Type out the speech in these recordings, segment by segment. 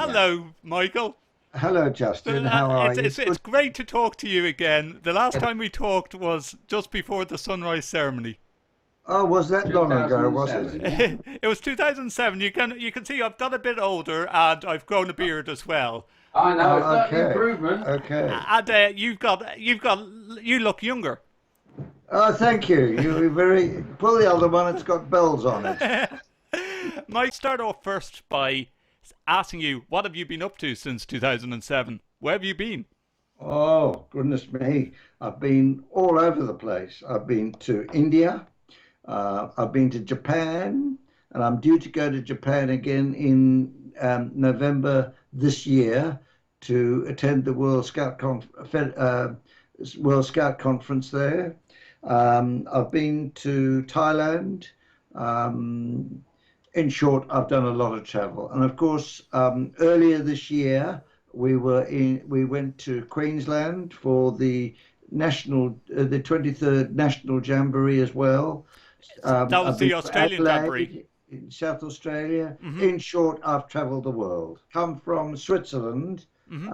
Yeah. Hello, Michael. Hello, Justin. How are you? It's great to talk to you again. The last time we talked was just before the sunrise ceremony. Oh, was that long ago, was it? 2007, yeah. It was 2007. You can see I've got a bit older and I've grown a beard as well. I know, it's Oh, not okay. improvement. Okay. And you look younger. Oh, thank you. You were very. Pull the other one, it's got bells on it. Might start off first by asking you what have you been up to since 2007? Where have you been? Oh, goodness me. I've been all over the place. I've been to India, I've been to Japan, and I'm due to go to Japan again in November this year to attend the World Scout Conference there. I've been to Thailand. Um, in short, I've done a lot of travel, and of course, earlier this year we went to Queensland for the 23rd National Jamboree as well. That was I've the been to Australian Jamboree. Adelaide in South Australia. Hmm. In short, I've travelled the world. Come from Switzerland, Hmm.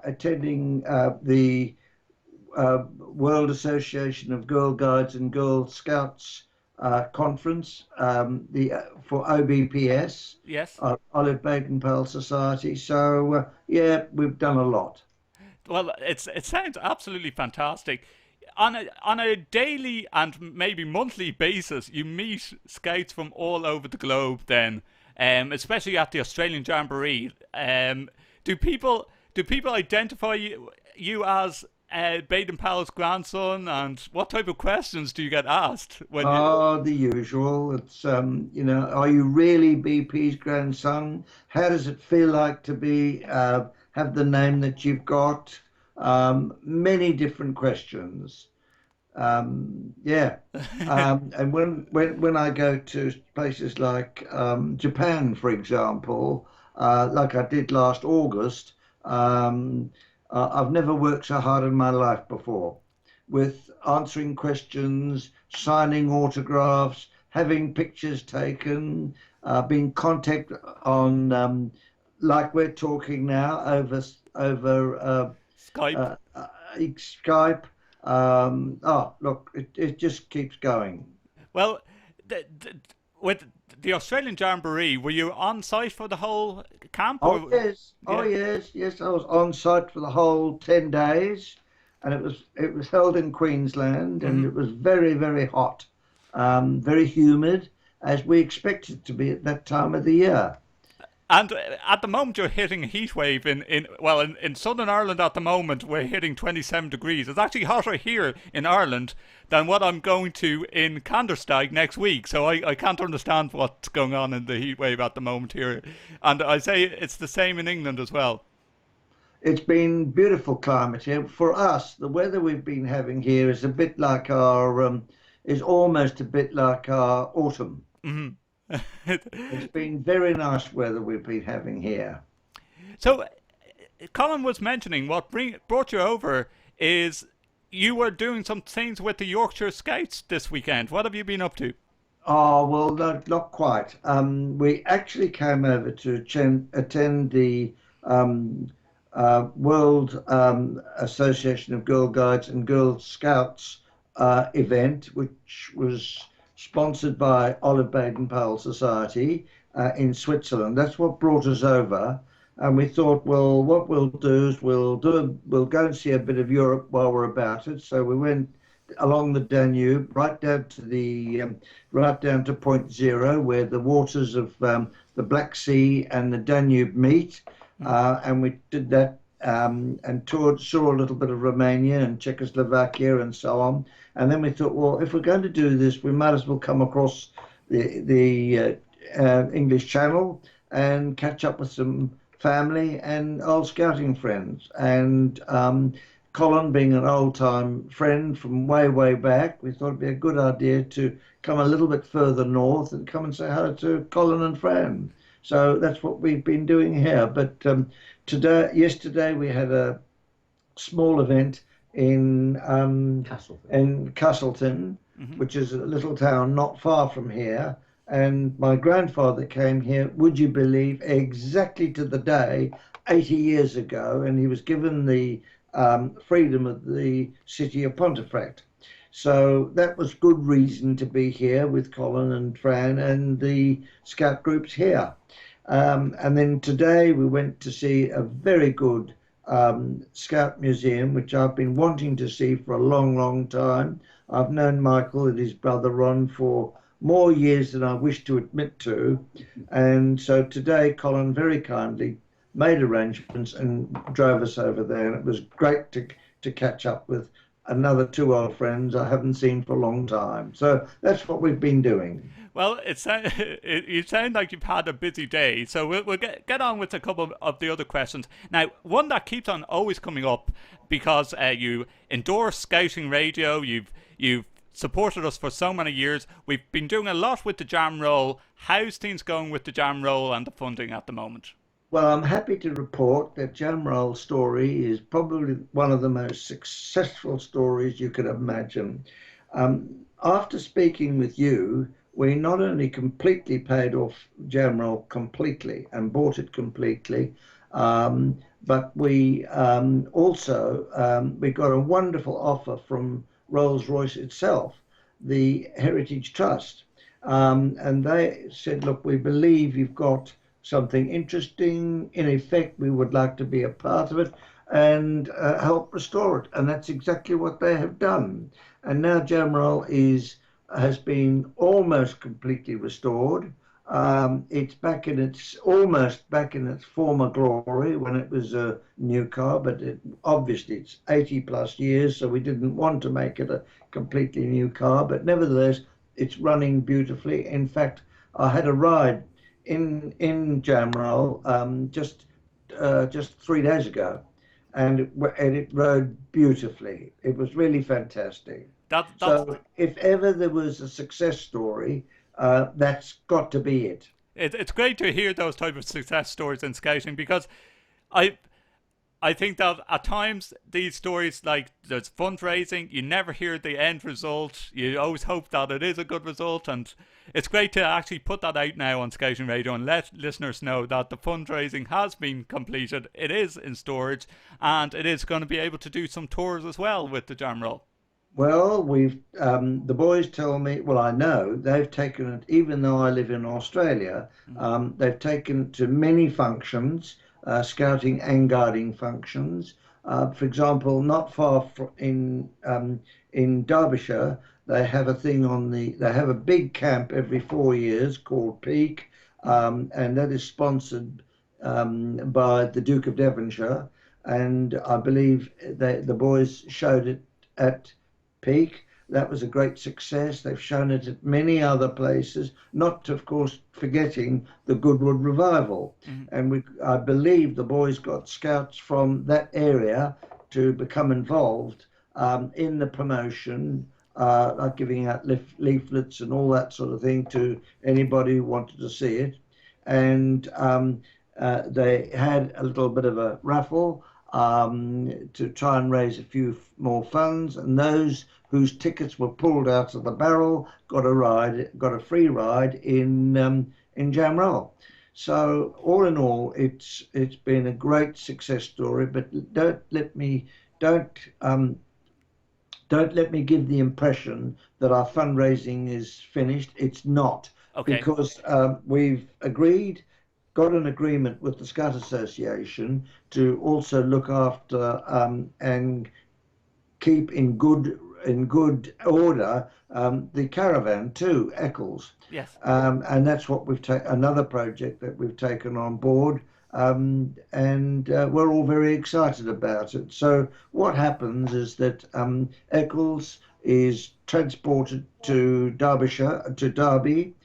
attending the World Association of Girl Guides and Girl Scouts conference the for OBPS, Yes. Olive Baden-Powell Society. So yeah, we've done a lot. Well, it sounds absolutely fantastic. On a daily and maybe monthly basis, you meet scouts from all over the globe. Then, especially at the Australian Jamboree, do people identify you as Baden Powell's grandson? And what type of questions do you get asked when you? Oh, the usual. It's are you really BP's grandson? How does it feel like to be have the name that you've got? Many different questions. Yeah. And when I go to places like Japan, for example, like I did last August, I've never worked so hard in my life before with answering questions, signing autographs, having pictures taken, being contacted on like we're talking now over Skype. Skype. Oh, look, it just keeps going. Well, with the Australian Jamboree, were you on site for the whole camp? Oh Or yes, oh yeah. yes, yes. I was on site for the whole 10 days, and it was held in Queensland, and Hmm. it was very very hot, very humid, as we expected to be at that time of the year. And at the moment, you're hitting a heat wave in Southern Ireland. At the moment, we're hitting 27 degrees. It's actually hotter here in Ireland than what I'm going to in Kandersteg next week. So I can't understand what's going on in the heat wave at the moment here. And I say it's the same in England as well. It's been beautiful climate here for us. The weather we've been having here is a bit like our is almost a bit like our autumn. Hmm. It's been very nice weather we've been having here. So Colin was mentioning brought you over is you were doing some things with the Yorkshire Scouts this weekend. What have you been up to? Oh, well, no, not quite. We actually came over to attend the World Association of Girl Guides and Girl Scouts event, which was sponsored by Olive Baden-Powell Society in Switzerland. That's what brought us over. And we thought, well, what we'll do is we'll go and see a bit of Europe while we're about it. So we went along the Danube, right down to Point Zero, where the waters of the Black Sea and the Danube meet, and we did that and saw a little bit of Romania and Czechoslovakia and so on. And then we thought, well, if we're going to do this, we might as well come across the English Channel and catch up with some family and old scouting friends. And Colin, being an old time friend from way, way back, we thought it'd be a good idea to come a little bit further north and come and say hello to Colin and Fran. So that's what we've been doing here. But yesterday, we had a small event Castleford. in Castleton, Hmm. which is a little town not far from here. And my grandfather came here, would you believe, exactly to the day 80 years ago, and he was given the freedom of the city of Pontefract. So that was good reason to be here with Colin and Fran and the scout groups here. And then today we went to see a very good scout museum, which I've been wanting to see for a long, long time. I've known Michael and his brother Ron for more years than I wish to admit to. And so today, Colin very kindly made arrangements and drove us over there. And it was great to catch up with another two old friends I haven't seen for a long time. So that's what we've been doing. Well, you sound like you've had a busy day, so we'll get on with a couple of the other questions. Now, one that keeps on always coming up because you endorse Scouting Radio, you've supported us for so many years. We've been doing a lot with the Jam Roll. How's things going with the Jam Roll and the funding at the moment? Well, I'm happy to report that Jamroll's story is probably one of the most successful stories you could imagine. After speaking with you, we not only completely paid off Jamroll completely and bought it completely, but we also we got a wonderful offer from Rolls-Royce itself, the Heritage Trust, and they said, "Look, we believe you've got something interesting. In effect, we would like to be a part of it and help restore it." And that's exactly what they have done. And now Jamroll has been almost completely restored. It's back in its almost back in its former glory when it was a new car, but obviously it's 80 plus years, so we didn't want to make it a completely new car. But nevertheless, it's running beautifully. In fact, I had a ride in Jamroll just 3 days ago, and it rode beautifully. It was really fantastic. That's So if ever there was a success story, that's got to be it. it's great to hear those type of success stories in scouting because I I think that at times these stories, like there's fundraising, you never hear the end result. You always hope that it is a good result, and it's great to actually put that out now on Scouting Radio and let listeners know that the fundraising has been completed. It is in storage, and it is going to be able to do some tours as well with the Jamroll. Well, we've the boys tell me. Well, I know they've taken it. Even though I live in Australia, they've taken it to many functions, scouting and guarding functions. For example, not far in Derbyshire, they have a thing on the. They have a big camp every 4 years called Peak, and that is sponsored by the Duke of Devonshire, and I believe the boys showed it at Peak. That was a great success. They've shown it at many other places, not of course forgetting the Goodwood Revival. And I believe the boys got scouts from that area to become involved in the promotion, like giving out leaflets and all that sort of thing to anybody who wanted to see it. And they had a little bit of a raffle to try and raise a few more funds, and those whose tickets were pulled out of the barrel got a free ride in Jamroll. So all in all, it's been a great success story. But don't let me give the impression that our fundraising is finished. It's not, Okay. because we've got an agreement with the Scout Association to also look after and keep in good order the caravan too, Eccles, Yes. and that's what we've taken, another project that we've taken on board, and we're all very excited about it. So what happens is that Eccles is transported to Derby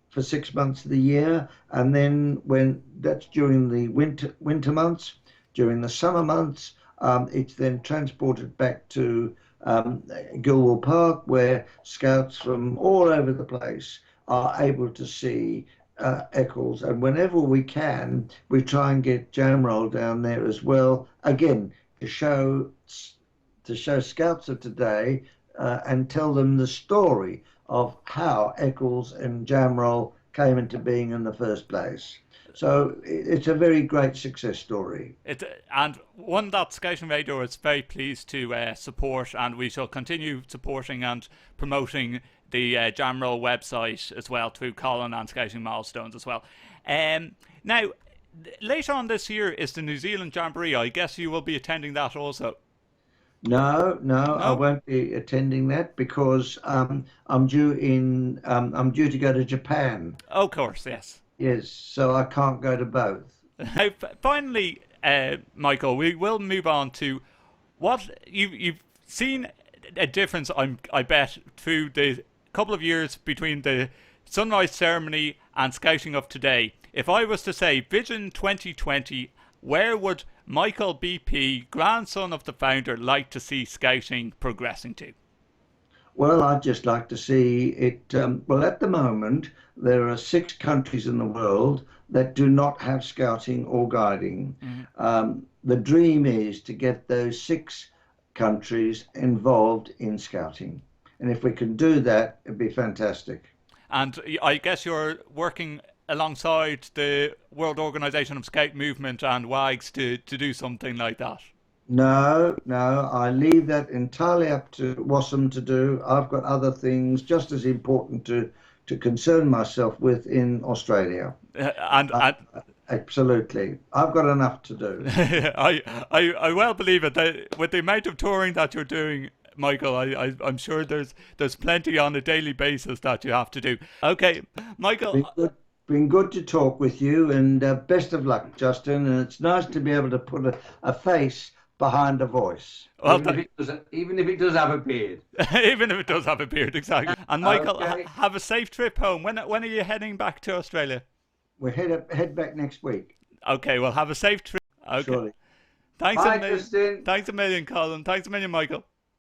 for 6 months of the year, and then when that's during the winter months, during the summer months, it's then transported back to Gilwell Park, where scouts from all over the place are able to see Eccles. And whenever we can, we try and get Jamroll down there as well, again to show scouts of today and tell them the story of how Eccles and Jamroll came into being in the first place. So it's a very great success story. And one that Scouting Radio is very pleased to support, and we shall continue supporting and promoting the Jamroll website as well through Colin and Scouting Milestones as well. Now, later on this year is the New Zealand Jamboree. I guess you will be attending that also. No, I No? won't be attending that because I'm due to go to Japan. Oh, of course, yes. Yes, so I can't go to both. Now, finally, Michael, we will move on to what you've seen a difference. I bet through the couple of years between the sunrise ceremony and scouting of today. If I was to say Vision 2020, where would Michael BP, grandson of the founder, like to see scouting progressing to? Well, I'd just like to see it. Well, at the moment, there are 6 countries in the world that do not have scouting or guiding. The dream is to get those 6 countries involved in scouting. And if we can do that, it'd be fantastic. And I guess you're working alongside the World Organization of Scout Movement and WAGs to do something like that. No, I leave that entirely up to Wassam to do. I've got other things just as important to concern myself with in Australia. And Absolutely. I've got enough to do. I well believe it. That with the amount of touring that you're doing, Michael, I'm sure there's plenty on a daily basis that you have to do. Okay, Been Michael. good, been good to talk with you, and best of luck, Justin. And it's nice to be able to put a face behind a voice. Well, Even if it does have a beard. even if it does have a beard, exactly. And Michael, Okay. have a safe trip home. When are you heading back to Australia? We head back next week, Okay, well, have a safe trip. Okay, surely. thanks a Bye, million. Justin. Thanks a million, Colin. Thanks a million, Michael.